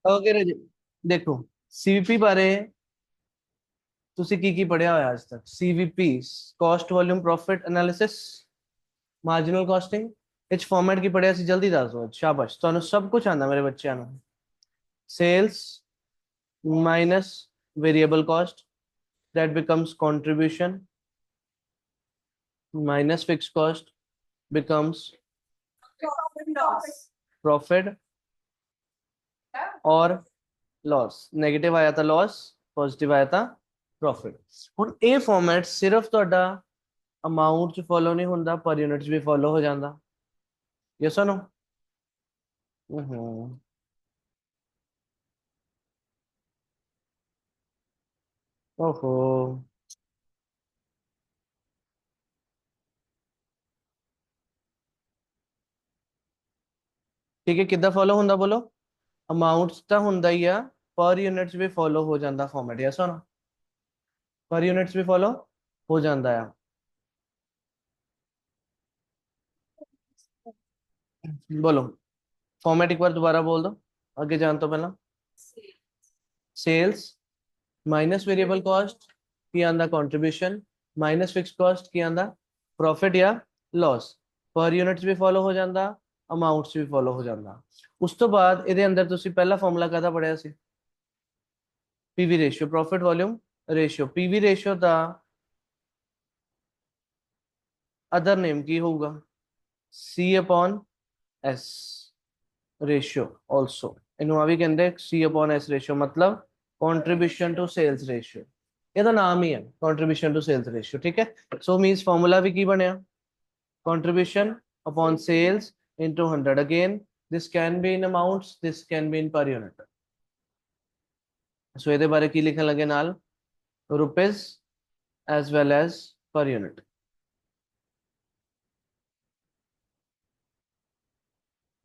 Okay रजी, देखो CVP बारे ਤੁਸੀਂ ਕੀ ਕੀ ਪੜਿਆ ਹੋਇਆ ਅੱਜ ਤੱਕ? CVP, cost volume profit analysis, marginal costing. ਇਹ ਚ ਫਾਰਮੈਟ ਕੀ ਪੜਿਆ ਸੀ? ਜਲਦੀ ਦੱਸ ਦਿਓ। ਸ਼ਾਬਾਸ਼, ਤੁਹਾਨੂੰ ਸਭ ਕੁਝ ਆਂਦਾ ਮੇਰੇ ਬੱਚਿਆਂ ਨੂੰ। Sales minus variable cost, that becomes contribution, minus fix cost becomes profit, और लॉस। नेगेटिव आया था लॉस, पॉजिटिव आया था प्रॉफिट। ਹੁਣ ਇਹ ਫਾਰਮੈਟ ਸਿਰਫ ਤੁਹਾਡਾ ਅਮਾਉਂਟ ਚ ਫੋਲੋ ਨਹੀਂ ਹੁੰਦਾ, ਪਰ यूनिट ਚ ਵੀ ਫੋਲੋ ਹੋ ਜਾਂਦਾ। Yes or no? हम्म। ओहो। ठीक है, कितना फॉलो ਹੁੰਦਾ ਬੋਲੋ? ਅਮਾਉਂਟਸ ਤਾਂ ਹੁੰਦਾ ਹੀ ਆ, ਪਰ यूनिट्स ਵੀ ਫੋਲੋ ਹੋ ਜਾਂਦਾ ਫਾਰਮੈਟ। Yes or no? पर यूनिट्स भी फॉलो हो ਜਾਂਦਾ ਆ। बोलो फॉर्मेट एक बार दोबारा बोल दो आगे जान तो पहला। सेल्स माइनस वेरिएबल कॉस्ट की आंदा कंट्रीब्यूशन, माइनस फिक्स कॉस्ट की आंदा प्रॉफिट या लॉस। पर यूनिट्स भी फॉलो हो ਜਾਂਦਾ, ਅਮਾਉਂਟਸ ਵੀ ਫੋਲੋ ਹੋ ਜਾਂਦਾ। ਉਸ ਤੋਂ ਬਾਅਦ ਇਹਦੇ ਅੰਦਰ ਤੁਸੀਂ ਪਹਿਲਾ ਫਾਰਮੂਲਾ ਕਾਹਦਾ ਪੜਿਆ ਸੀ? PV ratio, profit volume ratio. PV ratio ਦਾ ਅਦਰ ਨੇਮ ਕੀ ਹੋਊਗਾ? C upon S ratio also. ਇਹਨੂੰ ਆ ਵੀ ਕਹਿੰਦੇ C upon S रेशियो, मतलब कंट्रीब्यूशन टू सेल्स रेशियो। ਇਹਦਾ ਨਾਮ ਹੀ ਹੈ कंट्रीब्यूशन टू सेल्स रेशियो। ठीक है, सो मींस फार्मूला भी ਕੀ ਬਣਿਆ? Contribution upon sales into 100। again this can be in amounts, this can be in per unit। सो ਇਹਦੇ ਬਾਰੇ ਕੀ ਲਿਖਣ ਲੱਗੇ ਨਾਲ? Rupees as well as per unit।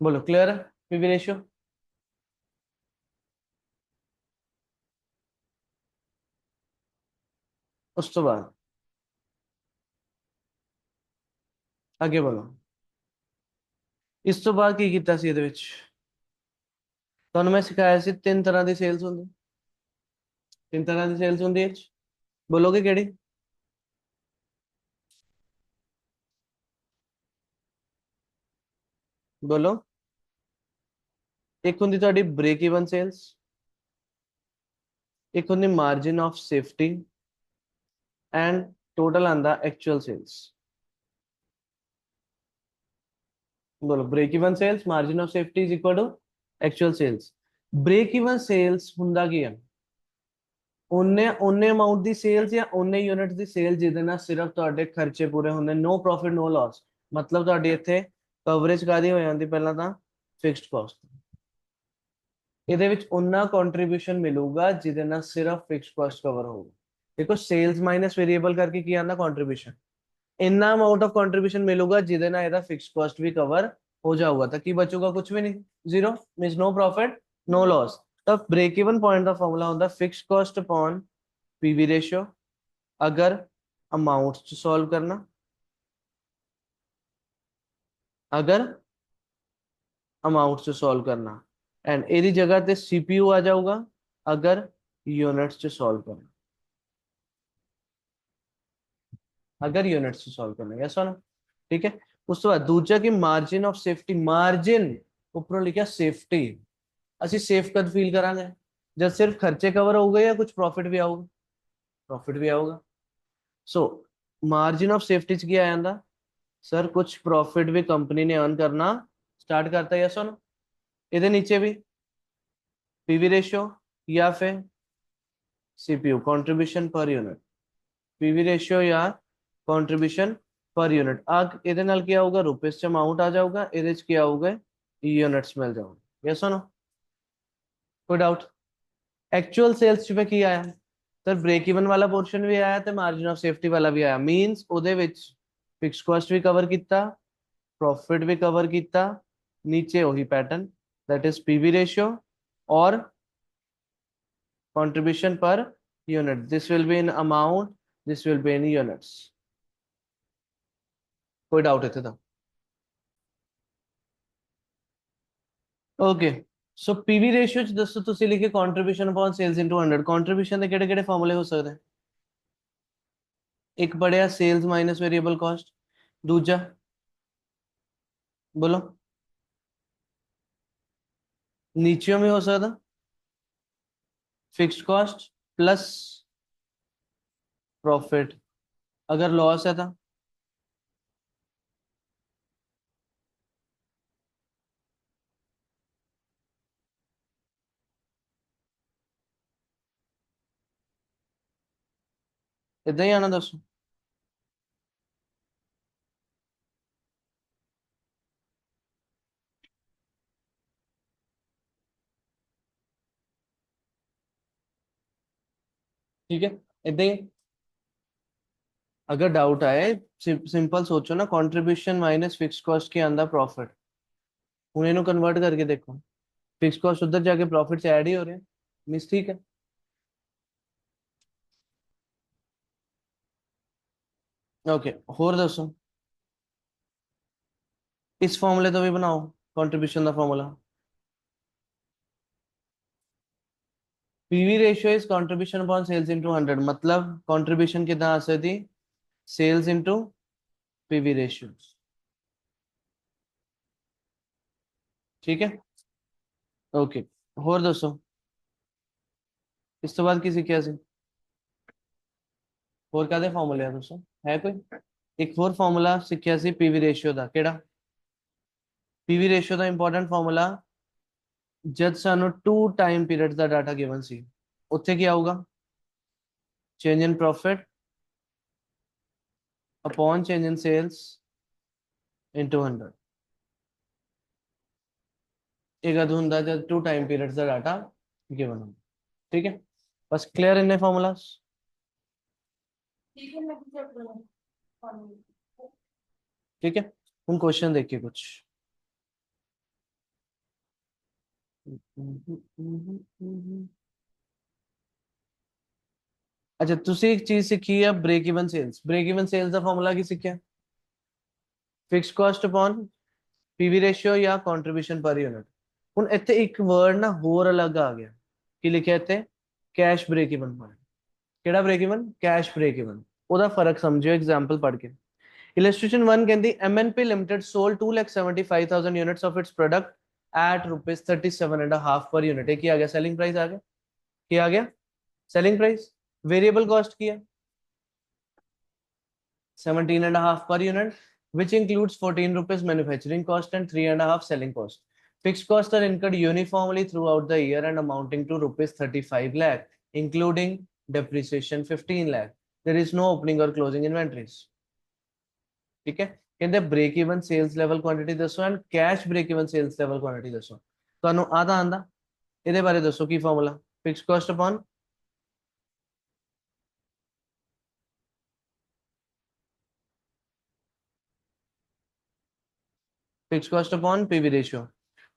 बोलो क्लियर है पीवी रेशियो? उस तो बाद आगे बोलो। ਇਸ ਤੋਂ ਬਾਅਦ ਕੀ ਕੀਤਾ ਸੀ ਇਹਦੇ ਵਿੱਚ? ਤੁਹਾਨੂੰ ਮੈਂ ਸਿਖਾਇਆ ਸੀ ਤਿੰਨ ਤਰ੍ਹਾਂ ਦੀ ਸੇਲਸ ਹੁੰਦੀ। ਤਿੰਨ ਤਰ੍ਹਾਂ ਦੀ ਸੇਲਸ ਹੁੰਦੀ ਹੈ, ਬੋਲੋਗੇ ਕਿਹੜੀ? बोलो। एक होंगी ਤੁਹਾਡੀ ब्रेक इवन सेल्स, एक होंगी margin of safety, and total आंदा एक्चुअल सेल्स। बोलो break even sales, margin of safety is equal to actual sales. Break even sales ਹੁੰਦਾ ਕੀ ਹੈ? ਉਹਨੇ ਉਹਨੇ ਅਮਾਉਂਟ ਦੀ ਸੇਲਸ ਜਾਂ ਉਹਨੇ ਯੂਨਿਟ ਦੀ ਸੇਲ ਜਿਹਦੇ ਨਾਲ ਸਿਰਫ ਤੁਹਾਡੇ ਖਰਚੇ ਪੂਰੇ ਹੁੰਦੇ, ਨੋ ਪ੍ਰੋਫਿਟ ਨੋ ਲਾਸ। ਮਤਲਬ ਤੁਹਾਡੀ ਇੱਥੇ ਕਵਰੇਜ ਕਾਦੀ ਹੋ ਜਾਂਦੀ? ਪਹਿਲਾਂ ਤਾਂ ਫਿਕਸਡ ਕਾਸਟ। ਇਹਦੇ ਵਿੱਚ ਉਨਾ ਕੰਟਰੀਬਿਊਸ਼ਨ ਮਿਲੂਗਾ ਜਿਹਦੇ ਨਾਲ ਸਿਰਫ ਫਿਕਸਡ ਕਾਸਟ ਕਵਰ ਹੋਊਗਾ। ਦੇਖੋ ਸੇਲਸ ਮਾਈਨਸ ਵੇਰੀਏਬਲ ਕਰਕੇ ਕੀ ਆਂਦਾ? ਕੰਟਰੀਬਿਊਸ਼ਨ। ਇੰਨਾ ਅਮਾਉਂਟ ਆਫ ਕੰਟਰੀਬਿਊਸ਼ਨ ਮਿਲੂਗਾ ਜਿਹਦੇ ਨਾਲ ਇਹਦਾ ਫਿਕਸਡ ਕਾਸਟ ਵੀ ਕਵਰ ਹੋ ਜਾਊਗਾ, ਤਾਂ ਕੀ ਬਚੂਗਾ? ਕੁਝ ਵੀ ਨਹੀਂ, zero. Means no profit no loss. ਤਾਂ ब्रेक इवन पॉइंट ਦਾ ਫਾਰਮੂਲਾ ਹੁੰਦਾ fixed cost upon PV ratio. अगर अमाउंट च सॉल्व करना, अगर अमाउंट च सॉल्व करना, एंड एदी जगह ते सीपीयू आ जाऊगा अगर यूनिट्स च सॉल्व करना, अगर यूनिट्स च सॉल्व करना। यस ना? ठीक है। उस तो बाद दूसरा की मार्जिन ऑफ सेफ्टी। मार्जिन ऊपर लिखा सेफ्टी। ਅਸੀਂ ਸੇਫ ਕਦ ਫੀਲ ਕਰਾਂਗੇ? ਜਦ ਸਿਰਫ ਖਰਚੇ ਕਵਰ ਹੋ ਗਏ ਜਾਂ ਕੁਝ ਪ੍ਰੋਫਿਟ ਵੀ ਆਊਗਾ? ਪ੍ਰੋਫਿਟ ਵੀ ਆਊਗਾ। ਸੋ ਮਾਰजिन ऑफ सेफ्टी ਚ ਕੀ ਆ ਜਾਂਦਾ? सर कुछ प्रॉफिट भी कंपनी ने अर्न करना स्टार्ट करता है। Yes or no? ਇਹਦੇ नीचे भी पीवी रेशियो या फिर CPU, contribution per unit. PV ratio या कंट्रीब्यूशन पर यूनिट। आग ਇਹਦੇ ਨਾਲ ਕੀ ਆਊਗਾ? रुपीस ਚ अमाउंट आ जाऊगा, ਇਹਦੇ ਚ ਕੀ ਆਊਗਾ? Units mill जाऊंगे। Yes or no? कोई डाउट? एक्चुअल सेल्स ਚ ਕੀ ਆਇਆ? ਸਰ ब्रेक इवन वाला पोर्शन भी आया ਤੇ मार्जिन ऑफ सेफ्टी वाला भी आया। मींस ਉਹਦੇ ਵਿੱਚ फिक्स कॉस्ट भी कवर ਕੀਤਾ, प्रॉफिट भी कवर किया, नीचे वही pattern, that is PV ratio और contribution per unit. This will be in amount, this will be in units. कोई डाउट है तो? ओके, सो पीवी रेशियो च दसो ਤੁਸੀਂ ਲਿਖੇ contribution upon sales into 100 contribution ਦੇ ਕਿਹੜੇ ਕਿਹੜੇ ਫਾਰਮੂਲੇ ਹੋ ਸਕਦੇ ਇੱਕ ਪੜਿਆ ਸੇਲਸ ਮਾਈਨਸ ਵੇਰੀਏਬਲ ਕਾਸਟ ਦੂਜਾ बोलो नीचे में हो सकता फिक्स्ड कॉस्ट प्लस प्रॉफिट अगर लॉस है तो इतना ही आना दसो ठीक है इतना ही अगर डाउट आए सिंपल सोचो ना कंट्रीब्यूशन माइनस फिक्स कॉस्ट के अंदर प्रॉफिट हूं इन्हों कन्वर्ट करके देखो फिक्स कॉस्ट उधर जाके प्रॉफिट से ऐड ही हो रहे हैं मिस ठीक है ओके होर दसो इस फॉर्मूले तो भी बनाओ कंट्रीब्यूशन का formula PV ratio is contribution upon sales into 100 मतलब कंट्रीब्यूशन कितना आ सकती सेल्स इनटू पीवी रेशियो ठीक है ओके होर दसो इस तो बाद की सीखिया सी होर कादे फार्मूले है दोस्तों है कोई एक होर फार्मूला सीखिया सी पीवी रेशियो ਦਾ ਕਿਹੜਾ पीवी रेशियो ਦਾ ਇੰਪੋਰਟੈਂਟ ਫਾਰਮੂਲਾ ਜਦ ਸਾਨੂੰ 2 ਟਾਈਮ ਪੀਰੀਅਡ ਦਾ ਡਾਟਾ ਗਿਵਨ ਸੀ ਉੱਥੇ ਕੀ ਆਊਗਾ change in profit upon change in sales into 100 ਇਹ ਕਦ ਹੁੰਦਾ ਜਦ 2 ਟਾਈਮ ਪੀਰੀਅਡਸ ਦਾ ਡਾਟਾ ਗਿਵਨ ਹੁੰਦਾ ठीक है बस क्लियर इन्ने फार्मूलास ठीक है हम क्वेश्चन देखिए कुछ अच्छा ਤੁਸੀਂ ਇੱਕ ਚੀਜ਼ ਸਿੱਖੀ ਹੈ ਬ੍ਰੇਕ ਇਵਨ ਸੇਲਸ ਦਾ ਫਾਰਮੂਲਾ ਕੀ ਸਿੱਖਿਆ fix cost upon PV ratio ਜਾਂ ਕੰਟਰੀਬਿਊਸ਼ਨ ਪਰ ਯੂਨਿਟ ਹੁਣ ਇੱਥੇ ਇੱਕ ਵਰਡ ਨਾ ਹੋਰ ਅਲੱਗ ਆ ਗਿਆ ਕੀ ਲਿਖਿਆ ਇੱਥੇ ਕੈਸ਼ ਬ੍ਰੇਕ ਇਵਨ ਪੁਆਇੰਟ ਕਿਹੜਾ break even cash break even ਉਹਦਾ ਫਰਕ ਸਮਝਿਓ ਐਗਜ਼ਾਮਪਲ ਪੜ੍ਹ ਕੇ illustration 1 ਕਹਿੰਦੀ MNP limited sold 2,75,000 units of its product at rupees 37 and a half per unit ਇਹ ਕੀ ਆ ਗਿਆ selling price ਆ ਗਿਆ ਕੀ ਆ ਗਿਆ selling price variable cost ਕੀ ਹੈ 17 and a half per unit which includes 14 rupees manufacturing cost and 3 and a half selling cost fixed costs are incurred uniformly throughout the year and amounting to rupees 35 lakh including depreciation 15 lakh there is no opening or closing inventories ठीक है कहते break even sales level quantity दसो and cash break even sales level quantity दसो ਤੁਹਾਨੂੰ ਆਦਾ ਆਂਦਾ ਇਹਦੇ ਬਾਰੇ ਦੱਸੋ ਕੀ formula fix cost upon fix cost upon PV ratio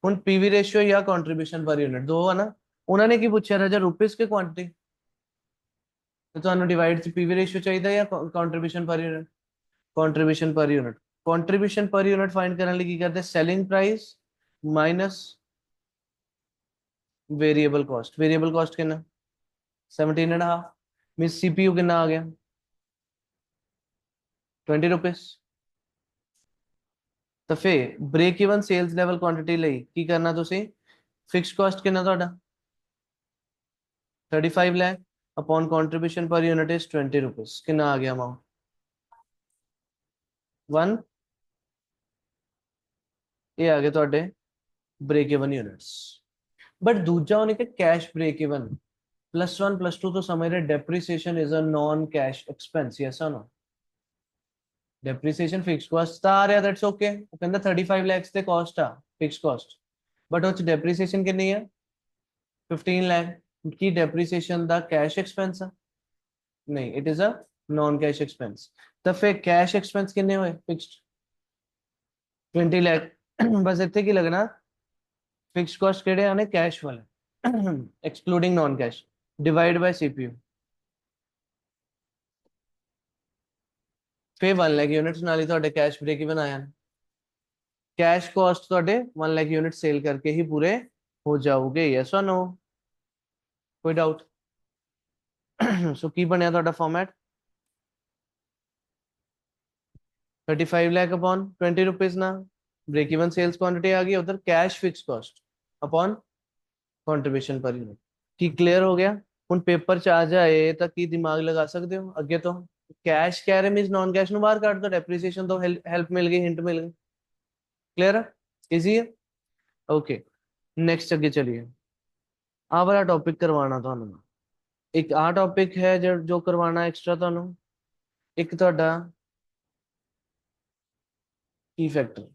ਹੁਣ ਪੀਵੀ ਰੇਸ਼ੀਓ ਜਾਂ ਕੰਟਰੀਬਿਊਸ਼ਨ ਪਰ ਯੂਨਿਟ ਦੋ ਹੈ ਨਾ ਉਹਨਾਂ ਨੇ ਕੀ ਪੁੱਛਿਆ ਰਾਜਾ ਰੁਪੀਸ ਕੇ ਕੁਆਂਟੀਟੀ ਤੇ ਤੁਹਾਨੂੰ ਡਿਵਾਈਡ ਚ ਪੀਵੀ ਰੇਸ਼ੀਓ ਚਾਹੀਦਾ ਜਾਂ contribution per unit contribution per unit contribution per unit find ਕਰਨ ਲਈ ਕੀ ਕਰਦੇ ਸੈਲਿੰਗ ਪ੍ਰਾइस ਮਾਈਨਸ वेरिएबल कॉस्ट कितना 17 एंड हाफ मींस सीपीयू कितना आ गया 20 रुपीस तो फिर break even sales level quantity ਲਈ ਕੀ ਕਰਨਾ ਤੁਸੀਂ ਫਿਕਸ ਕਾਸਟ ਕਿੰਨਾ ਤੁਹਾਡਾ 35 lakh upon contribution per unit is 20 rupees कितना आ गया अमाउंट 1 ਇਹ ਆ ਗਏ ਤੁਹਾਡੇ ब्रेक इवन यूनिट्स बट दूजा होने के कैश ब्रेक इवन +1 +2 तो समझ रहे depreciation is a non cash expense yes or no depreciation fix cost आ रहा दैट्स ओके वो कहंदा 35 lakhs ਤੇ ਕਾਸਟ ਆ ਫਿਕਸ ਕਾਸਟ ਬਟ ਉਹ ਚ ਡੈਪਰੀਸੀਏਸ਼ਨ ਕਿੰਨੀ ਹੈ 15 lakh की डेप्रिसिएशन ਦਾ कैश एक्सपेंस ਆ नहीं it is a non cash expense तो फिर कैश एक्सपेंस कितने हुए फिक्स्ड 20 लाख बस ਇੱਥੇ ਕੀ लगना फिक्स कॉस्ट ਕਿਹੜੇ ਆਨੇ कैश वाले excluding non cash divide by CPU फिर 1 लाख यूनिट्स ਨਾਲ ਹੀ ਤੁਹਾਡੇ कैश ब्रेक इवन आया कैश कॉस्ट ਤੁਹਾਡੇ 1 लाख यूनिट सेल करके ही पूरे हो जाओगे, यस और नो? कोई डाउट? सो की बनया ਤੁਹਾਡਾ फॉर्मेट 35 लाख अपॉन 20 रुपीज ना, ब्रेक इवन सेल्स क्वांटिटी आ गई, उधर cash fix cost upon contribution per unit. की क्लियर हो गया? ਹੁਣ ਪੇਪਰ ਚ ਆ ਜਾਏ ਤਾਂ ਕੀ ਦਿਮਾਗ ਲਗਾ ਸਕਦੇ ਹੋ ਅੱਗੇ ਤੋਂ? ਕੈਸ਼ ਕਹਿ ਰਹੇ ਮੀਨਸ ਨॉन कैश ਨੂੰ ਬਾਹਰ ਕੱਢ ਦੋ, ਡੈਪਰੀਸੀਏਸ਼ਨ ਤੋਂ ਹੈਲਪ ਮਿਲ ਗਈ, ਹਿੰਟ ਮਿਲ ਗਈ। क्लियर है? इजी है? ओके, नेक्स्ट ਅੱਗੇ चलिए। ਆ ਵਾਲਾ ਟੌਪਿਕ ਕਰਵਾਉਣਾ ਤੁਹਾਨੂੰ, ਇੱਕ ਆ ਟੌਪਿਕ ਹੈ ਜੋ ਕਰਵਾਉਣਾ ਐਕਸਟਰਾ ਤੁਹਾਨੂੰ, ਇੱਕ ਤੁਹਾਡਾ ਕੀ ਫੈਕਟਰ।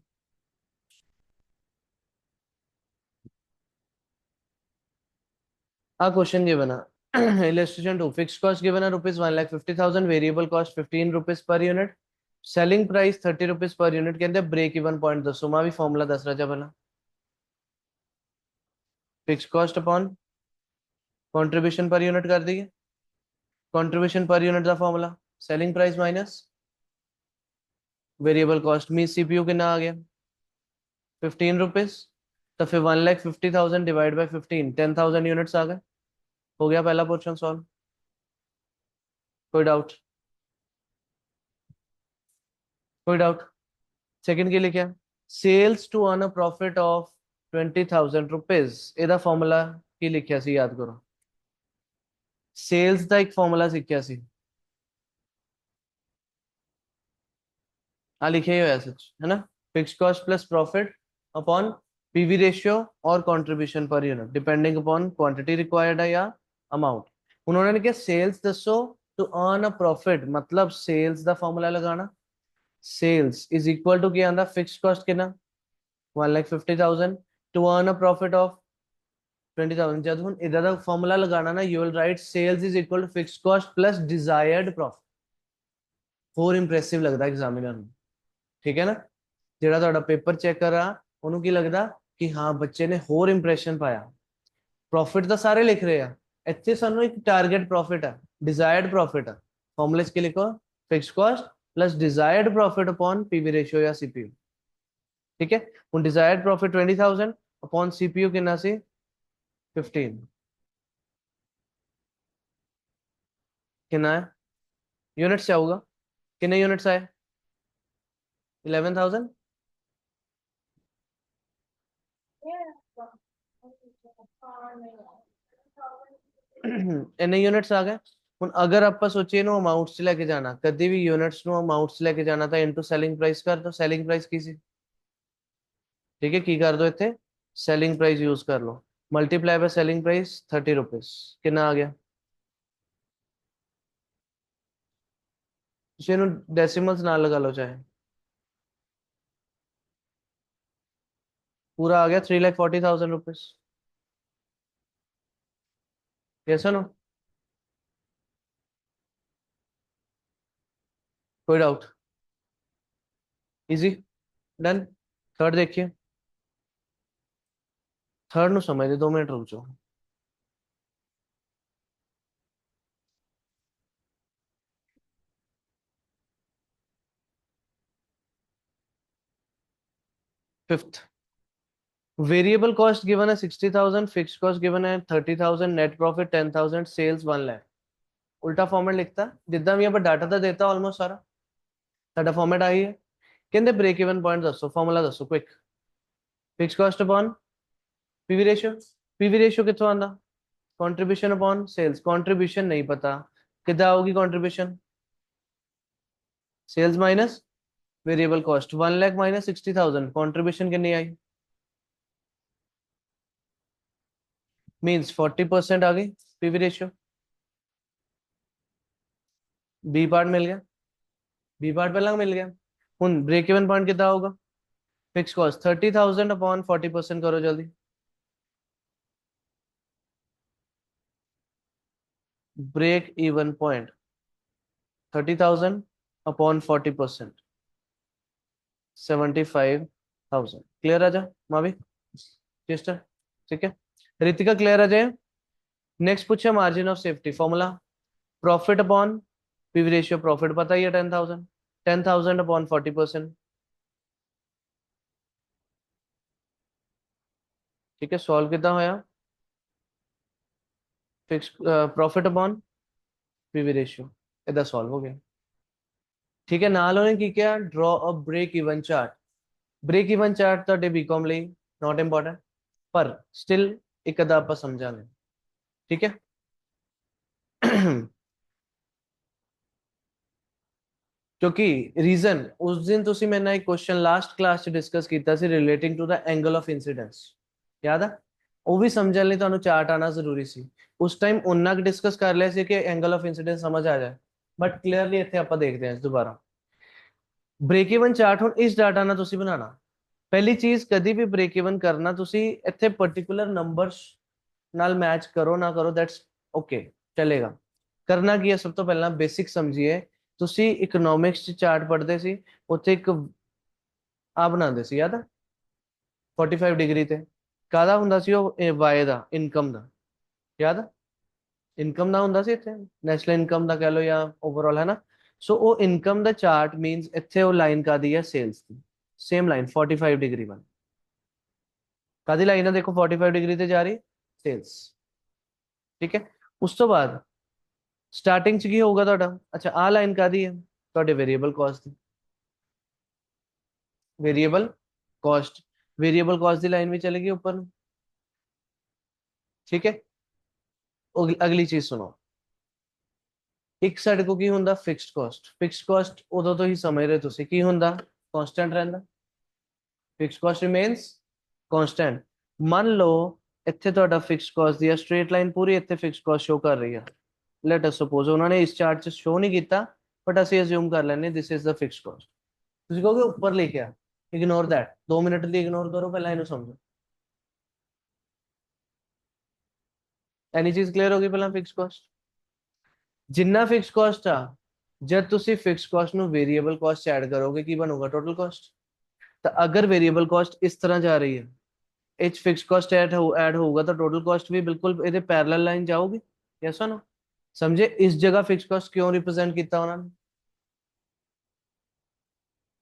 आ क्वेश्चन गिवन है illustration 2, fixed cost given है rupees 1,50,000, variable cost 15 rupees per unit, selling price 30 rupees per unit। कहते हैं ब्रेक इवन पॉइंट दसो, मैं भी फॉर्मूला दस रहा पहला। Fix cost upon contribution per unit कर दी, कंट्रीब्यूशन पर यूनिट का formula selling price minus variable cost, mean CPU कितना आ गया 15 रुपीज, तो फिर 1,50,000 डिवाइड बाई 15, 10,000 यूनिट्स आ गए। हो गया पहला पोर्शन सॉल्व। कोई डाउट? कोई डाउट? सेकंड के लिए क्या, sales to earn a profit of 20,000 rupees, ਇਹਦਾ ਫਾਰਮੂਲਾ ਕੀ ਲਿਖਿਆ ਸੀ ਯਾਦ ਕਰੋ। ਸੇਲਸ ਦਾ ਇੱਕ ਫਾਰਮੂਲਾ ਸਿੱਖਿਆ ਸੀ, ਆ ਲਿਖਿਆ ਹੀ ਹੋਇਆ ਸੱਚ ਹੈ ਨਾ, fix cost plus profit upon PV ratio और contribution per unit depending upon quantity required है या अमाउंट। उन्होंने ने क्या सेल्स दसो टू अर्न अ प्रॉफिट, मतलब सेल्स ਦਾ ਫਾਰਮੂਲਾ ਲਗਾਣਾ, सेल्स इज इक्वल टू क्या आंदा फिक्स कॉस्ट कितना 1,50,000 to earn a profit of 20,000। जब हम इधर का फॉर्मूला लगाना ना, you will write sales is equal to fix cost plus desired profit. ਹੋਰ ਇੰਪ੍ਰੈਸਿਵ ਲੱਗਦਾ ਐਗਜ਼ਾਮੀਨਰ ਨੂੰ, ਠੀਕ ਹੈ ਨਾ? ਜਿਹੜਾ ਤੁਹਾਡਾ ਪੇਪਰ ਚੈੱਕ ਕਰ ਰਹਾ ਉਹਨੂੰ ਕੀ ਲੱਗਦਾ ਕਿ ਹਾਂ ਬੱਚੇ ਨੇ ਹੋਰ ਇੰਪ੍ਰੈਸ਼ਨ ਪਾਇਆ। ਪ੍ਰੋਫਿਟ ਤਾਂ ਸਾਰੇ ਲਿਖ ਰਹੇ ਆ, ਇੱਥੇ ਸਾਨੂੰ ਇੱਕ ਟਾਰਗੇਟ ਪ੍ਰੋਫਿਟ ਹੈ, डिजायर्ड प्रॉफिट है। फॉर्मूले के लिखो fix cost plus desired profit upon PV ratio या सीपीयू। ठीक है, ਹੁਣ डिजायर्ड प्रॉफिट 20,000 अपॉन सीपीयू कितना ਸੀ 15, कितना है यूनिट्स चाहूंगा, कितने यूनिट्स आए 11,000। ਇੰਨੇ ਯੂਨਿਟਸ ਆ ਗਏ। ਹੁਣ ਅਗਰ ਆਪਾਂ ਸੋਚੀਏ ਨੂੰ ਅਮਾਉਂਟਸ ਚ ਲੈ ਕੇ ਜਾਣਾ, ਕਦੀ ਵੀ ਯੂਨਿਟਸ ਨੂੰ ਅਮਾਉਂਟਸ ਚ ਲੈ ਕੇ ਜਾਣਾ ਤਾਂ ਇਨਟੂ ਸੈਲਿੰਗ ਪ੍ਰਾਈਸ ਕਰ ਦੋ। ਸੈਲਿੰਗ ਪ੍ਰਾਈਸ ਕੀ ਸੀ? ठीक है, की कर दो ਇੱਥੇ ਸੈਲਿੰਗ ਪ੍ਰਾਈਸ यूज कर लो, multiply by selling price 30 rupees, कितना आ गया? ਤੁਸੀਂ ਇਹਨੂੰ ਡੈਸੀਮल्स ਨਾਲ लगा लो चाहे, पूरा आ गया 3,40,000 रुपीज। कैसा नो? कोई डाउट? Easy, done. थर्ड देखिए, थर्ड नु समझ दे, 2 मिनट रुक जाओ। फिफ्थ, वेरिएबल कॉस्ट गिवन है 60,000, फिक्स कॉस्ट गिवन है 30,000, नेट प्रॉफिट 10,000, सेल्स 1 लाख। उल्टा फॉर्मेट लिखता जिदा भी ਆਪਾਂ डाटा ਤਾਂ देता ऑलमोस्ट सारा, ਸਾਡਾ ਫਾਰਮੈਟ ਆਹੀ ਹੈ। ਕਹਿੰਦੇ ब्रेक इवन पॉइंट ਦੱਸੋ, ਫਾਰਮੂਲਾ ਦੱਸੋ quick. Fix cost upon PV ratio, PV ratio कितों आंदा कंट्रीब्यूशन अपॉन सेल्स, कंट्रीब्यूशन नहीं पता कितना होगी contribution, sales minus variable cost, 1 lakh minus 60,000, contribution कितनी आई मींस 40% आ गई पीवी रेशियो। बी पार्ट मिल गया, बी पार्ट पहला मिल गया। हुन ब्रेक इवन पॉइंट कितना होगा फिक्स कॉस्ट 30,000 अपॉन 40% करो जल्दी, break even point 30,000 upon 40%, 75,000। Clear आ जा मावी सिस्टर? ठीक है, रितिका क्लियर आ जाए। नेक्स्ट पूछे margin of safety formula, profit upon PV ratio, profit पता ही है 10,000, 10,000 अपॉन 40%, ठीक है, सॉल्व कितना होया, fix profit upon PV ratio, इधर सॉल्व हो गया। ठीक है, नाल ਉਹਨੇ ਕੀ ਕਿਹਾ, draw a break even chart. Break even chart ਤੁਹਾਡੇ ਬੀਕਾਮ ਲਈ ਨਾਟ ਇੰਪੋਰਟੈਂਟ, ਪਰ ਸਟਿਲ ਇੱਕ ਅਦਾ ਆਪਾਂ ਸਮਝਾਂਗੇ। ਠੀਕ ਹੈ ਕਿਉਂਕਿ ਰੀਜ਼ਨ ਉਸ ਦਿਨ ਤੁਸੀਂ ਮੇਰੇ ਨਾਲ ਇੱਕ ਕੁਐਸਚਨ ਲਾਸਟ ਕਲਾਸ ਚ ਡਿਸਕਸ ਕੀਤਾ ਸੀ relating to the angle of incidence, ਯਾਦ ਆ? ਉਹ ਵੀ ਸਮਝਣ ਲਈ ਤੁਹਾਨੂੰ ਚਾਰਟ ਆਣਾ ਜ਼ਰੂਰੀ ਸੀ। ਉਸ ਟਾਈਮ ਉਹਨਾਂ ਕੁ ਡਿਸਕਸ ਕਰ ਲਿਆ ਸੀ ਕਿ ਐਂਗਲ ਆਫ ਇਨਸੀਡੈਂਸ ਸਮਝ ਆ ਜਾਏ, ਬਟ ਕਲੀਅਰਲੀ ਇੱਥੇ ਆਪਾਂ ਦੇਖਦੇ ਹਾਂ ਦੁਬਾਰਾ। ਬ੍ਰੇਕ ਇਵਨ ਚਾਰਟ ਹੁਣ ਇਸ ਡਾਟਾ ਨਾਲ ਤੁਸੀਂ ਬਣਾਉਣਾ। ਪਹਿਲੀ ਚੀਜ਼, ਕਦੀ ਵੀ ਬ੍ਰੇਕ ਇਵਨ ਕਰਨਾ ਤੁਸੀਂ ਇੱਥੇ ਪਾਰਟਿਕੂਲਰ ਨੰਬਰਸ ਨਾਲ ਮੈਚ ਕਰੋ ਨਾ ਕਰੋ, ਦੈਟਸ ਓਕੇ, ਚਲੇਗਾ। ਕਰਨਾ ਕੀ ਹੈ, ਸਭ ਤੋਂ ਪਹਿਲਾਂ ਬੇਸਿਕ ਸਮਝੀਏ। ਤੁਸੀਂ ਇਕਨੋਮਿਕਸ ਚ ਚਾਰਟ ਪੜ੍ਹਦੇ ਸੀ, ਉੱਥੇ ਇੱਕ ਆ ਬਣਾਉਂਦੇ ਸੀ, ਯਾਦ ਆ? 45 ਡਿਗਰੀ ਤੇ ਕਾਹਦਾ ਹੁੰਦਾ ਸੀ ਉਹ, ਵਾਏ ਦਾ, ਇਨਕਮ ਦਾ, ਯਾਦ ਆ? ਇਨਕਮ ਦਾ ਹੁੰਦਾ ਸੀ ਇੱਥੇ, ਨੈਸ਼ਨਲ ਇਨਕਮ ਦਾ ਕਹਿ ਲਓ ਜਾਂ ਓਵਰਆਲ, ਹੈ ਨਾ? ਸੋ ਉਹ ਇਨਕਮ ਦਾ ਚਾਰਟ ਮੀਨਸ ਇੱਥੇ ਉਹ ਲਾਈਨ ਕਾਦੀ ਹੈ, ਸੇਲਸ ਦੀ। ਸੇਮ ਲਾਈਨ 45 ਡਿਗਰੀ ਵਾਲੀ ਕਾਦੀ ਲਾਈਨ ਹੈ, ਦੇਖੋ 45 ਡਿਗਰੀ ਤੇ ਜਾ ਰਹੀ, ਸੇਲਸ। ਠੀਕ ਹੈ, ਉਸ ਤੋਂ ਬਾਅਦ ਸਟਾਰਟਿੰਗ ਚ ਕੀ ਹੋਊਗਾ ਤੁਹਾਡਾ, ਅੱਛਾ ਆਹ ਲਾਈਨ ਕਾਦੀ ਹੈ, ਤੁਹਾਡੇ ਵੇਰੀਏਬਲ ਕਾਸਟ ਦੀ। ਵੇਰੀਏਬਲ ਕਾਸਟ, ਵੇਰੀਏਬਲ ਕਾਸਟ ਦੀ ਲਾਈਨ ਵੀ ਚਲੇਗੀ ਉੱਪਰ ਨੂੰ। ਠੀਕ ਹੈ, ਅਗਲੀ ਚੀਜ਼ ਸੁਣੋ। ਇੱਕ ਸਾਡੇ ਕੋ ਕੀ ਹੁੰਦਾ, ਫਿਕਸਡ ਕਾਸਟ। ਫਿਕਸਡ ਕਾਸਟ ਉਦੋਂ ਤੋਂ ਹੀ ਸਮਝ ਰਹੇ ਤੁਸੀਂ ਕੀ ਹੁੰਦਾ, ਕਾਂਸਟੈਂਟ ਰਹਿੰਦਾ। Fixed cost remains constant. ਮੰਨ ਲਓ ਇੱਥੇ ਤੁਹਾਡਾ ਫਿਕਸਡ ਕਾਸਟ ਦੀ ਸਟ੍ਰੇਟ ਲਾਈਨ ਪੂਰੀ ਇੱਥੇ ਫਿਕਸਡ ਕਾਸਟ ਸ਼ੋ ਕਰ ਰਹੀ ਹੈ। ਲੈਟ ਅਸ ਸਪੋਜ਼ ਉਹਨਾਂ ਨੇ ਇਸ ਚਾਰਟ 'ਚ ਸ਼ੋ ਨਹੀਂ ਕੀਤਾ, ਬਟ ਅਸੀਂ ਅਸਿਊਮ ਕਰ ਲੈਂਦੇ ਦਿਸ ਇਜ਼ ਦਾ ਫਿਕਸਡ ਕਾਸਟ। ਤੁਸੀਂ ਕਹੋਗੇ ਉੱਪਰ ਲਿਖਿਆ, ਇਗਨੋਰ ਦੈਟ, 2 ਮਿੰਟ ਲਈ ਇਗਨੋਰ ਕਰੋ, ਪਹਿਲਾਂ ਇਹਨੂੰ ਸਮਝੋ। ਐਨੀ ਚੀਜ਼ ਕਲੀਅਰ ਹੋ ਗਈ? ਪਹਿਲਾਂ ਫਿਕਸਡ ਕਾਸਟ, ਜਿੰਨਾ ਫਿਕਸਡ ਕਾਸਟ ਆ, ਜਦ ਤੁਸੀਂ ਫਿਕਸਡ ਕਾਸਟ ਨੂੰ ਵੇਰੀਏਬਲ ਕਾਸਟ ਐਡ ਕਰੋਗੇ ਕੀ ਬਣੂਗਾ, ਟੋਟਲ ਕਾਸਟ। ਤਾਂ ਅਗਰ ਵੇਰੀਏਬਲ ਕਾਸਟ ਇਸ ਤਰ੍ਹਾਂ ਜਾ ਰਹੀ ਹੈ, ਇਹ ਫਿਕਸਡ ਕਾਸਟ ਐਡ ਹੋਊਗਾ ਤਾਂ ਟੋਟਲ ਕਾਸਟ ਵੀ ਬਿਲਕੁਲ ਇਹਦੇ ਪੈਰਲਲ ਲਾਈਨ ਜਾਊਗੀ, ਯੈਸ অর ਨੋ? ਸਮਝੇ ਇਸ ਜਗ੍ਹਾ ਫਿਕਸਡ ਕਾਸਟ ਕਿਉਂ ਰਿਪਰੈਜ਼ੈਂਟ ਕੀਤਾ ਉਹਨਾਂ ਨੇ?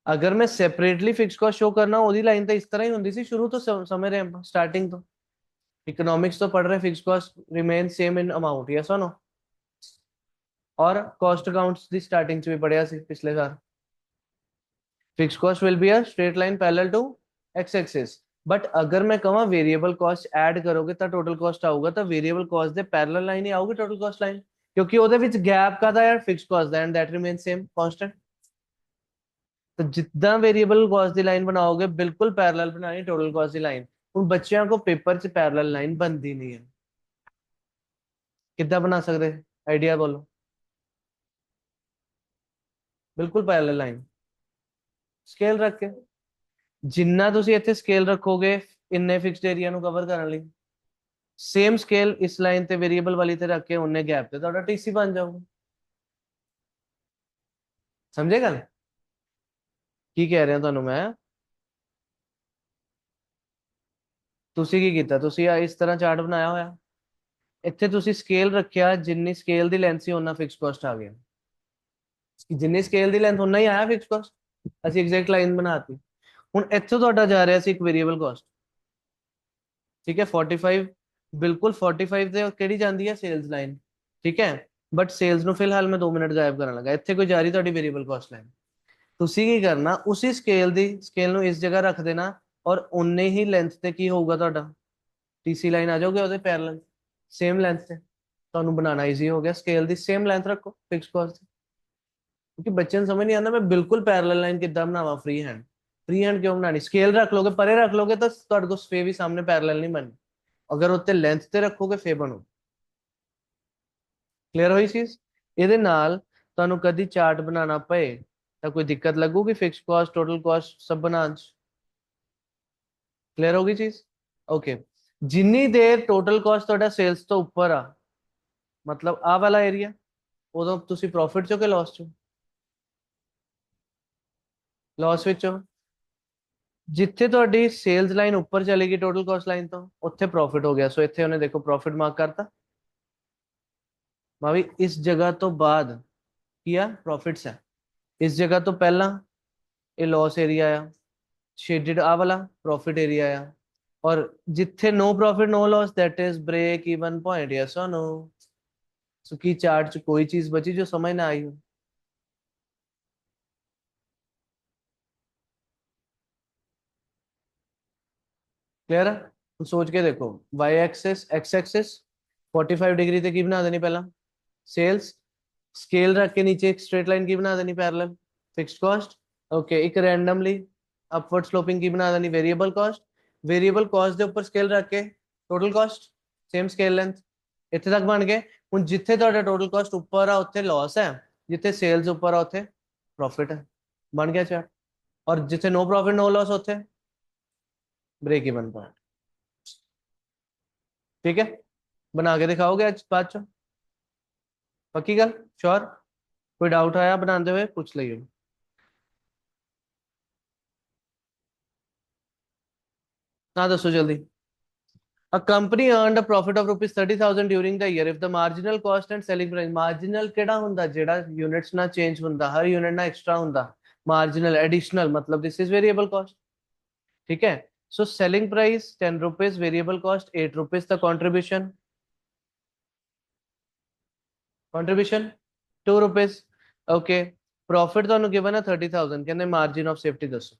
ਅਗਰ ਮੈਂ ਸੈਪਰੇਟਲੀ ਫਿਕਸਡ ਕਾਸਟ ਸ਼ੋ ਕਰਨਾ, ਉਹਦੀ ਲਾਈਨ ਤਾਂ ਇਸ ਤਰ੍ਹਾਂ ਹੀ ਹੁੰਦੀ ਸੀ ਸ਼ੁਰੂ ਤੋਂ, ਸਮਝ ਰਹੇ ਆਪਾਂ ਸਟਾਰਟਿੰਗ ਤੋਂ। इकोनॉमिक्स तो पढ़ रहे, fix cost remain same in amount, yes or no? और कॉस्ट अकाउंट्स दी स्टार्टिंग च भी पढ़िया सी पिछले साल। Fix cost will be a straight line parallel to X axis, but अगर मैं कहूँ वेरिएबल कॉस्ट ऐड करोगे तो टोटल कॉस्ट आऊगा, तो वेरिएबल कॉस्ट दे पैरेलल लाइन ही आऊगी टोटल कॉस्ट लाइन, क्योंकि ਉਹਦੇ ਵਿੱਚ ਗੈਪ ਕਾਦਾ ਯਾਰ, ਫਿਕਸ ਕਾਸਟ ਦਾ, and that remain same constant. तो जितना वेरिएबल कॉस्ट ਦੀ ਲਾਈਨ ਬਣਾਓਗੇ ਬਿਲਕੁਲ ਪੈरेलल ਬਣਾਣੀ ਟੋਟਲ ਕਾਸਟ ਦੀ ਲਾਈਨ। ਹੁਣ ਬੱਚਿਆਂ ਕੋ ਪੇਪਰ 'ਚ ਪੈरेलल ਲਾਈਨ ਬਣਦੀ ਨਹੀਂ ਹੈ, ਕਿੱਦਾਂ ਬਣਾ ਸਕਦੇ, ਆਈਡੀਆ ਬੋਲੋ। ਬਿਲਕੁਲ ਪੈरेलल ਲਾਈਨ ਸਕੇਲ ਰੱਖ ਕੇ, ਜਿੰਨਾ ਤੁਸੀਂ ਇੱਥੇ ਸਕੇਲ ਰੱਖੋਗੇ ਇੰਨੇ ਫਿਕਸਡ ਏਰੀਆ ਨੂੰ ਕਵਰ ਕਰਨ ਲਈ, ਸੇਮ ਸਕੇਲ ਇਸ ਲਾਈਨ ਤੇ ਵੇਰੀਏਬਲ ਵਾਲੀ ਤੇ ਰੱਖ ਕੇ ਉਹਨੇ ਗੈਪ ਤੇ ਤੁਹਾਡਾ ਟੀਸੀ ਬਣ ਜਾਊਗਾ। ਸਮਝੇ ਗੱਲ ਕੀ ਕਹਿ ਰਿਹਾ ਤੁਹਾਨੂੰ ਮੈਂ? ਤੁਸੀਂ ਕੀ ਕੀਤਾ, ਤੁਸੀਂ ਇਸ ਤਰ੍ਹਾਂ ਚਾਰਟ ਬਣਾਇਆ ਹੋਇਆ, ਇੱਥੇ ਤੁਸੀਂ ਸਕੇਲ ਰੱਖਿਆ, ਜਿੰਨੀ ਸਕੇਲ ਦੀ ਲੈਂਥ ਸੀ ਉਹਨਾਂ ਫਿਕਸ ਕਾਸਟ ਆ ਗਿਆ, ਜਿੰਨੀ ਸਕੇਲ ਦੀ ਲੈਂਥ ਉਹਨਾਂ ਹੀ ਆਇਆ ਫਿਕਸ ਕਾਸਟ, ਅਸੀਂ ਐਗਜ਼ੈਕਟ ਲਾਈਨ ਬਣਾਤੀ। ਹੁਣ ਇੱਥੋਂ ਤੁਹਾਡਾ ਜਾ ਰਿਹਾ ਸੀ ਇੱਕ ਵੇਰੀਏਬਲ ਕਾਸਟ, ਠੀਕ ਹੈ 45, ਬਿਲਕੁਲ 45 ਤੇ ਕਿਹੜੀ ਜਾਂਦੀ ਹੈ, ਸੇਲਸ ਲਾਈਨ। ਠੀਕ ਹੈ, ਬਟ ਸੇਲਸ ਨੂੰ ਫਿਲਹਾਲ ਮੈਂ 2 ਮਿੰਟ ਗਾਇਬ ਕਰਨ ਲੱਗਾ, ਇੱਥੇ ਕੋਈ ਜਾ ਰਹੀ ਤੁਹਾਡੀ ਵੇਰੀਏਬਲ ਕਾਸਟ ਲਾਈਨ। ਤੁਸੀਂ ਕੀ ਕਰਨਾ, ਉਸੇ ਸਕੇਲ ਨੂੰ ਇਸ ਜਗ੍ਹਾ ਰੱਖ ਦੇਣਾ, ਔਰ ਉਨੇ ਹੀ ਲੈਂਥ ਤੇ ਕੀ ਹੋਊਗਾ ਤੁਹਾਡਾ, ਟੀਸੀ ਲਾਈਨ ਆ ਜਾਓਗੇ ਉਹਦੇ ਪੈਰਲਲ, ਸੇਮ ਲੈਂਥ ਤੇ। ਤੁਹਾਨੂੰ ਬਣਾਉਣਾ ਈਜ਼ੀ ਹੋ ਗਿਆ, ਸਕੇਲ ਦੀ ਸੇਮ ਲੈਂਥ ਰੱਖੋ ਫਿਕਸ ਕਾਸਟ ਦੀ। क्योंकि बच्चे समझ नहीं आता मैं बिल्कुल पैरेलल लाइन कितना बनावा फ्री हैंड। फ्री हैंड क्यों बनानी, स्केल रख लोगे परे रख लोगे तो ਤੁਹਾਡੇ ਕੋਲ ਫੇ ਵੀ ਸਾਹਮਣੇ ਪੈरेलल नहीं बननी, अगर ਉੱਤੇ ਲੈਂਥ ਤੇ ਰੱਖੋਗੇ ਫੇ ਬਣੂ। ਕਲੀਅਰ ਹੋਈ ਚੀਜ਼? ਇਹਦੇ ਨਾਲ ਤੁਹਾਨੂੰ ਕਦੀ ਚਾਰਟ ਬਣਾਉਣਾ ਪਏ ਤਾਂ ਕੋਈ ਦਿੱਕਤ ਲੱਗੂਗੀ ਫਿਕਸ ਕਾਸਟ ਟੋਟਲ ਕਾਸਟ ਸਭ ਬਣਾਉਣ ਚ? ਕਲੀਅਰ ਹੋ ਗਈ ਚੀਜ਼? ਓਕੇ, ਜਿੰਨੀ ਦੇਰ ਟੋਟਲ ਕਾਸਟ ਤੁਹਾਡਾ ਸੇਲਸ ਤੋਂ ਉੱਪਰ ਆ, ਮਤਲਬ ਆਹ ਵਾਲਾ ਏਰੀਆ, ਉਦੋਂ ਤੁਸੀਂ ਪ੍ਰੋਫਿਟ ਚੋਂ ਕਿ ਲਾਸ ਚੋਂ? ਲਾਸ ਵਿੱਚੋਂ। ਜਿੱਥੇ ਤੁਹਾਡੀ ਸੇਲਸ ਲਾਈਨ ਉੱਪਰ ਚਲੇਗੀ ਟੋਟਲ ਕਾਸਟ ਲਾਈਨ ਤੋਂ, ਉੱਥੇ ਪ੍ਰੋਫਿਟ ਹੋ ਗਿਆ, ਸੋ ਇੱਥੇ ਉਹਨੇ ਦੇਖੋ ਪ੍ਰੋਫਿਟ ਮਾਰਕ ਕਰਤਾ। ਭਾਵੇਂ ਇਸ ਜਗ੍ਹਾ ਤੋਂ ਬਾਅਦ ਕੀ ਆ, ਪ੍ਰੋਫਿਟਸ ਹੈ। ਇਸ ਜਗ੍ਹਾ ਤੋਂ ਪਹਿਲਾਂ ਇਹ ਲਾਸ ਏਰੀਆ ਆ, ਸ਼ੇਡਡ ਆ ਵਾਲਾ ਪ੍ਰੋਫਿਟ ਏਰੀਆ ਆ, और जिथे no profit no loss that is break even point, yes or no? सुखी चार्ट च कोई चीज बची जो समझ ना आई हो? क्लियर है? तो सोच के देखो, Y axis X axis 45 degree ਤੇ ਕੀ ਬਣਾ ਦੇਣੀ ਪਹਿਲਾਂ? सेल्स। स्केल रख के नीचे एक स्ट्रेट लाइन की बना देनी पैरेलल, फिक्स्ड कॉस्ट। ओके, एक रैंडमली अपवर्ड स्लोपिंग की बना देनी वेरिएबल कॉस्ट। वेरिएबल कॉस्ट ਦੇ ਉੱਪਰ स्केल रख के total cost same scale length. ਇੱਥੇ ਤੱਕ ਬਣ ਗਏ। ਹੁਣ ਜਿੱਥੇ ਤੁਹਾਡਾ ਟੋਟਲ ਕਾਸਟ ਉੱਪਰ ਆ ਉੱਥੇ ਲਾਸ ਹੈ, ਜਿੱਥੇ ਸੇਲਸ ਉੱਪਰ ਆ ਉੱਥੇ प्रॉफिट है। बन गया चार्ट। और जिथे नो प्रॉफिट नो लॉस होते ब्रेक इवन पॉइंट। ठीक है, बना के दिखाओगे आज बाद चो? पक्की गल? श्योर? कोई डाउट आया बनाते हुए पूछ लियो। हाँ दसो जल्दी। A company earned a profit of rupees 30,000 during the year if the marginal cost and selling price, marginal केड़ा हुंदा जेड़ा units ना change हुंदा, हर unit ना extra हुंदा, marginal additional मतलब this is variable cost। ठीक है, so selling price 10 rupees, variable cost 8 rupees, the contribution 2 rupees। okay, profit ਤੁਹਾਨੂੰ given है 30,000, कहने margin of safety दसो।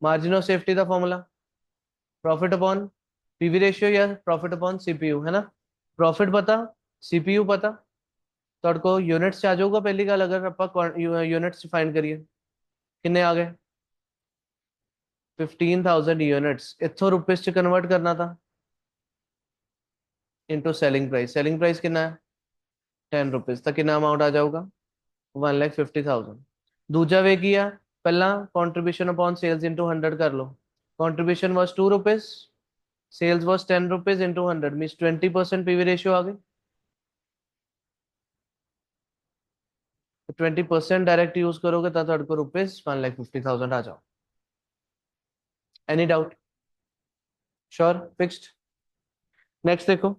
margin of safety the formula profit upon PV ratio या profit upon CPU, है ना? Profit पता, सीपीयू पता, ਤੁਹਾਡੇ ਕੋ यूनिट्स ਚ आ जाऊगा पहली गल। अगर ਆਪਾਂ यूनिट्स फाइंड करिए किन्ने आ गए? 15,000 यूनिट्स इथों रुपीस च कन्वर्ट करना था into selling price. Selling price कितना है? 10 रुपीस। तो कितना अमाउंट आ जाऊगा? 1,50,000। दूजा वे किया, पहला कॉन्ट्रीब्यूशन अपॉन सेल्स इंटू 100 कर लो। Contribution was 2 rupees, sales was 10 rupees into 100 means 20% PV ratio आ गई। 20% डायरेक्ट यूज करोगे तो ਤੁਹਾਡੇ को रुपीस 1,50,000 आ जाओ। Any doubt? Sure? Fixed? Next देखो,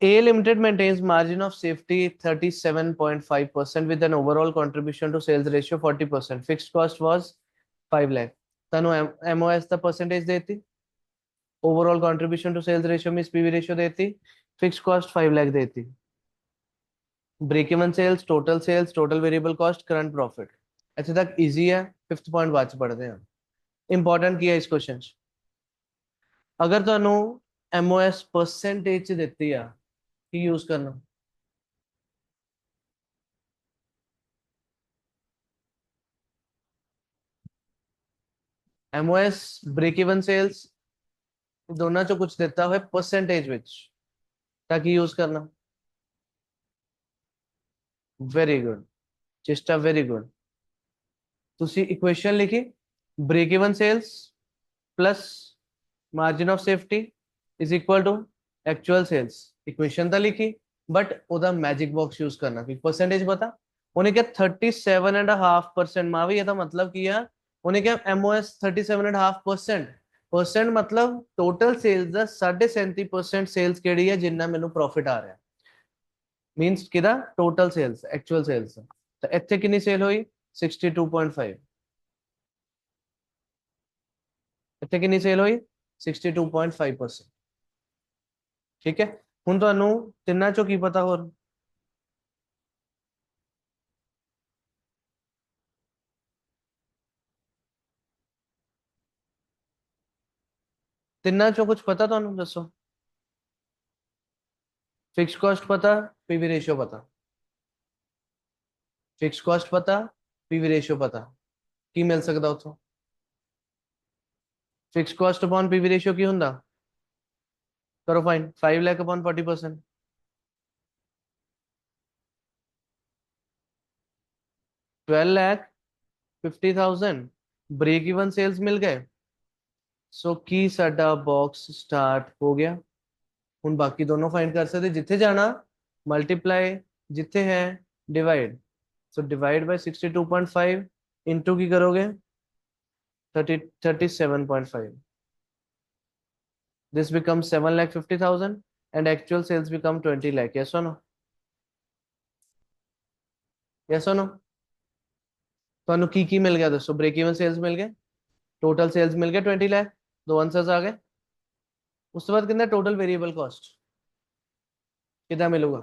A Limited maintains margin of safety 37.5% with an overall contribution to sales ratio 40%. Fixed cost was 5 lakh। Tanu MOS the percentage देती, overall contribution to sales ratio means PV ratio देती, fixed cost 5 lakh देती। Break even sales, total variable cost, current profit. ऐसे तक easy है। Fifth point बाद च पढ़ते हैं। इंपॉर्टेंट किया इस क्वेश्चन। अगर ਤੁਹਾਨੂੰ MOS परसेंटेज देती है की यूज करना? MOS ब्रेक इवन सेल्स दोनों चो कुछ देता है परसेंटेज विच, ताकि यूज करना। वेरी गुड चेष्टा, वेरी गुड। तुसी इक्वेशन लिखी, break even sales plus margin of safety is equal to actual sales. Equation तो लिखी बट ओदा मैजिक बॉक्स यूज करना कि परसेंटेज पता। उन्हें क्या 37.5% मां भी, ये मतलब किया उन्हें क्या MOS 37.5%। परसेंट मतलब टोटल सेल्स का 37.5% सेल्स केड़ी है जिन्ना मैनू प्रॉफिट आ रहा है, मींस किदा टोटल सेल्स एक्चुअल सेल्स। तो इत्थे कितनी सेल हुई? 62.5। इत्थे कितनी सेल हुई? 62.5%। ठीक है, हुण तुहानू तिन्ना चो की पता होर? तिन्ना चो कुछ पता तुहानू दसो? फिक्स कॉस्ट पता, पीवी रेशियो पता। फिक्स कॉस्ट पता, पीवी रेशियो पता, की मिल सकता उतो? Fix cost upon PV ratio की हुंदा? करो fine, 5 lakh upon 40%। 12,50,000 break even sales मिल गए। सो की साडा बॉक्स स्टार्ट हो गया। हुन बाकी दोनों फाइंड कर सकते, जिथे जाना मल्टीप्लाई, जिथे है divide. So divide by 62.5 into की करोगे 37.5। this becomes 7,50,000 and actual sales become 20 lakh। yes or no? yes or no? ਤੁਹਾਨੂੰ ਕੀ ਕੀ ਮਿਲ ਗਿਆ ਦੱਸੋ? ब्रेक इवन सेल्स मिल गए, टोटल सेल्स मिल गए 20 लाख, दो आंसर्स आ गए। उसके बाद कितना टोटल वेरिएबल कॉस्ट कितना मिलेगा?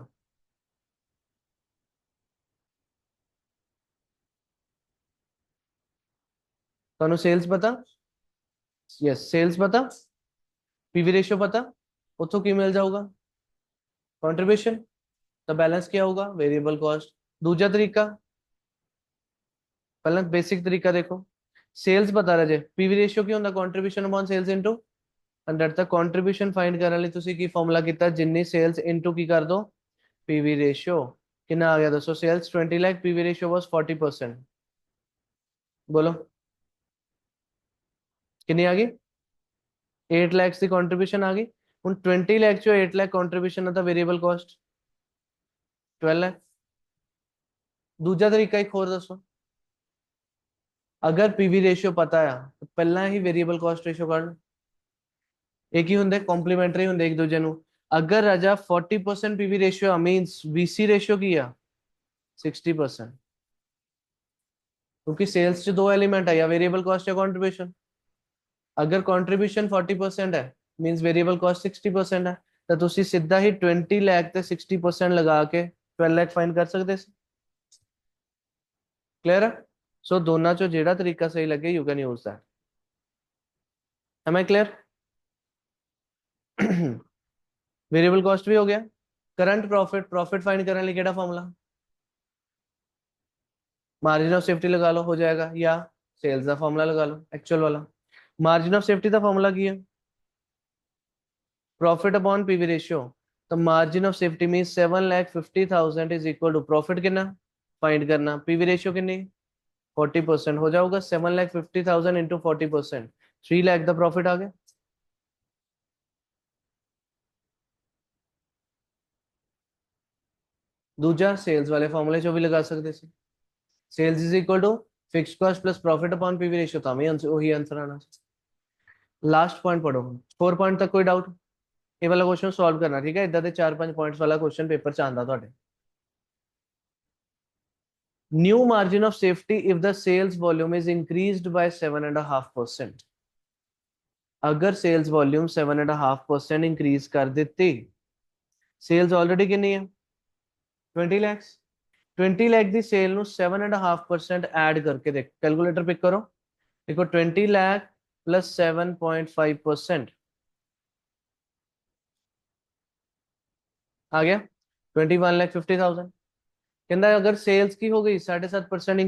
ਤੁਹਾਨੂੰ ਸੇਲਸ ਪਤਾ? ਯੈਸ, ਸੇਲਸ ਪਤਾ, पीवी रेशियो पता, ਉੱਥੋਂ ਕੀ ਮਿਲ ਜਾਊਗਾ? कंट्रीब्यूशन। तो बैलेंस क्या होगा? Variable cost. दूसरा तरीका, पहले बेसिक तरीका देखो, सेल्स बता रहे जे पीवी रेशियो की ਹੁੰਦਾ कंट्रीब्यूशन अपॉन सेल्स इनटू 100 तक कंट्रीब्यूशन फाइंड ਕਰਨ ਲਈ ਤੁਸੀਂ ਕੀ ਫਾਰਮੂਲਾ ਕੀਤਾ? ਜਿੰਨੀ ਸੇਲਸ ਇਨਟੂ ਕੀ ਕਰ ਦੋ? PV ratio. कितना आ गया दोस्तों? Sales 20 lakh, PV ratio was 40%। बोलो कितनी आ गई? 8 लाख की कंट्रीब्यूशन आ गई। ਹੁਣ 20 लाख ਚੋਂ 8 लाख कंट्रीब्यूशन ਹੈ ਤਾਂ वेरिएबल कॉस्ट 12 लाख। दूसरा तरीका एक और दसो, अगर पीवी रेशियो पता है तो पहला ही वेरिएबल कॉस्ट रेशियो कर लो। एक ही होंगे, कॉम्प्लीमेंट्री होंगे एक दूजे ਨੂੰ। अगर राजा 40% PV ratio means VC ratio की है 60%, क्योंकि सेल्स च दो एलिमेंट है, या वेरिएबल कॉस्ट या कंट्रीब्यूशन। अगर कंट्रीब्यूशन 40% है मींस वेरिएबल कॉस्ट 60% है, तो तुसी सीधा ही 20 लाख ते 60% लगा के 12 लाख फाइंड कर सकते सी। क्लियर है? सो दोनों चो जेड़ा तरीका सही लगे you can use that. Am I clear? Variable cost भी हो गया। करंट प्रॉफिट, प्रॉफिट फाइंड करने लिए केड़ा फॉर्मूला? मार्जिन ऑफ सेफ्टी लगा लो, हो जाएगा, या सेल्स का फॉर्मूला लगा लो एक्चुअल वाला। मार्जिन ऑफ सेफ्टी का फॉर्मूला की है प्रॉफिट अपॉन पीवी रेशियो। तो margin of safety mean 7,50,000 is equal to profit कितना फाइंड करना, पीवी रेशियो कितनी 40% हो जाऊगा। 7,50,000 इंटू 40%, 3 लाख का प्रॉफिट आ गया। दूसरा सेल्स वाले फॉर्मूले जो भी लगा सकते थे, sales is equal to fixed cost plus profit upon PV ratio, तो हमें वही आंसर आना। लास्ट पॉइंट पढ़ो, 4 पॉइंट तक कोई डाउट? ये वाला क्वेश्चन सॉल्व करना, ठीक है? इधर 4-5 पॉइंट्स वाला क्वेश्चन पेपर च आंदा ਤੁਹਾਡੇ। New margin of safety if the sales volume is increased by 7.5%। अगर सेल्स वॉल्यूम 7.5% इंक्रीज कर देती, सेल्स ऑलरेडी कितनी है 20 लाख, 20 लाख की सेल नु 7.5% ऐड करके देख, कैलकुलेटर पिक करो, देखो 20 लाख प्लस 7.5% आ गया 21,50,000। कहता है अगर सेल्स की हो गई 7.5%